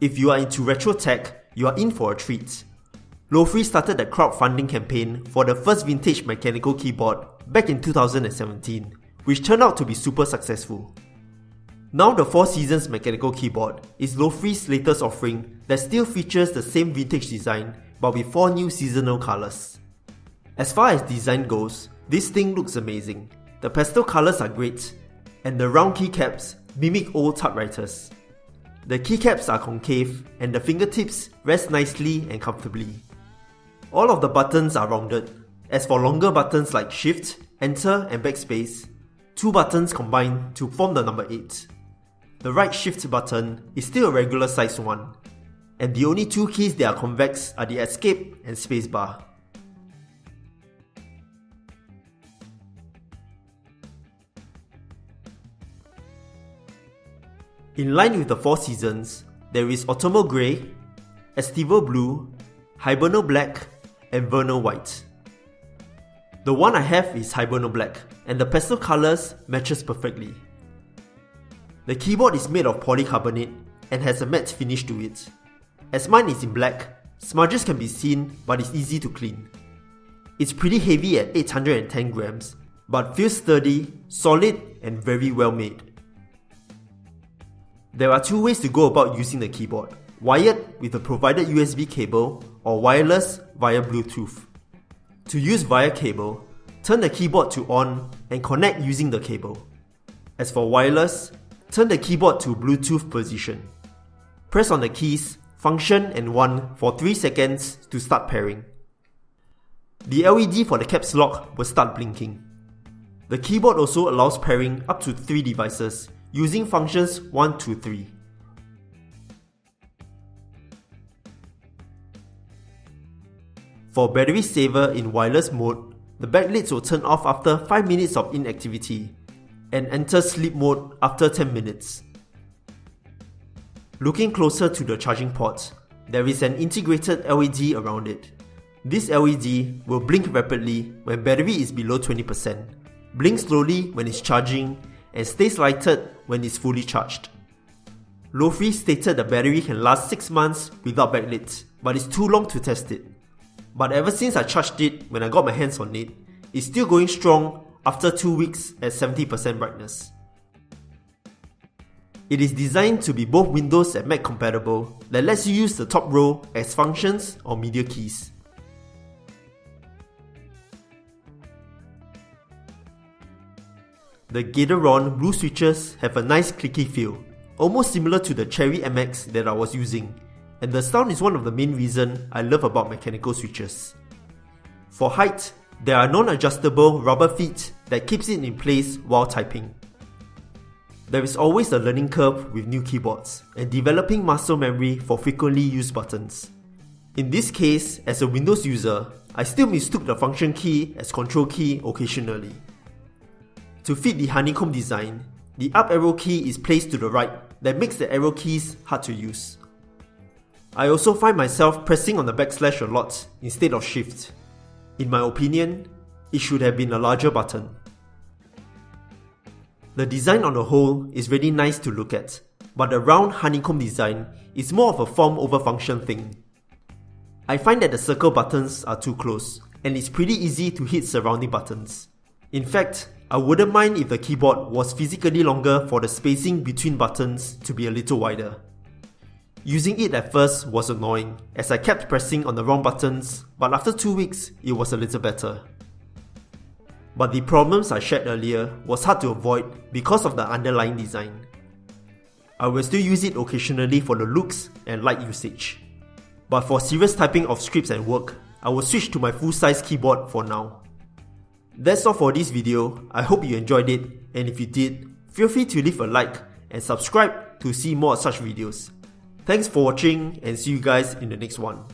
If you are into retro tech, you are in for a treat. Lofree started a crowdfunding campaign for the first vintage mechanical keyboard back in 2017, which turned out to be super successful. Now the Four Seasons mechanical keyboard is Lofree's latest offering that still features the same vintage design but with 4 new seasonal colours. As far as design goes, this thing looks amazing. The pastel colours are great, and the round keycaps mimic old typewriters. The keycaps are concave and the fingertips rest nicely and comfortably. All of the buttons are rounded. As for longer buttons like Shift, Enter and Backspace, 2 buttons combine to form the number 8. The right Shift button is still a regular size one, and the only 2 keys that are convex are the Escape and Spacebar. In line with the Four Seasons, there is Autumnal Grey, Estival Blue, Hibernal Black, and Vernal White. The one I have is Hibernal Black, and the pastel colours matches perfectly. The keyboard is made of polycarbonate and has a matte finish to it. As mine is in black, smudges can be seen but it's easy to clean. It's pretty heavy at 810 grams, but feels sturdy, solid and very well made. There are 2 ways to go about using the keyboard: wired with the provided USB cable or wireless via Bluetooth. To use via cable, turn the keyboard to on and connect using the cable. As for wireless, turn the keyboard to Bluetooth position. Press on the keys, function and 1 for 3 seconds to start pairing. The LED for the caps lock will start blinking. The keyboard also allows pairing up to 3 devices using functions 1 to 3. For battery saver in wireless mode, the backlights will turn off after 5 minutes of inactivity and enter sleep mode after 10 minutes. Looking closer to the charging port, there is an integrated LED around it. This LED will blink rapidly when battery is below 20%, blink slowly when it's charging, and stays lighted when it's fully charged. Lofree stated the battery can last 6 months without backlit, but it's too long to test it. But ever since I charged it when I got my hands on it, it's still going strong after 2 weeks at 70% brightness. It is designed to be both Windows and Mac compatible that lets you use the top row as functions or media keys. The Gateron blue switches have a nice clicky feel, almost similar to the Cherry MX that I was using, and the sound is one of the main reasons I love about mechanical switches. For height, there are non-adjustable rubber feet that keeps it in place while typing. There is always a learning curve with new keyboards and developing muscle memory for frequently used buttons. In this case, as a Windows user, I still mistook the function key as control key occasionally. To fit the honeycomb design, the up arrow key is placed to the right that makes the arrow keys hard to use. I also find myself pressing on the backslash a lot instead of shift. In my opinion, it should have been a larger button. The design on the whole is really nice to look at, but the round honeycomb design is more of a form over function thing. I find that the circle buttons are too close, and it's pretty easy to hit surrounding buttons. In fact, I wouldn't mind if the keyboard was physically longer for the spacing between buttons to be a little wider. Using it at first was annoying as I kept pressing on the wrong buttons, but after 2 weeks, it was a little better. But the problems I shared earlier was hard to avoid because of the underlying design. I will still use it occasionally for the looks and light usage. But for serious typing of scripts and work, I will switch to my full-size keyboard for now. That's all for this video. I hope you enjoyed it, and if you did, feel free to leave a like and subscribe to see more such videos. Thanks for watching and see you guys in the next one.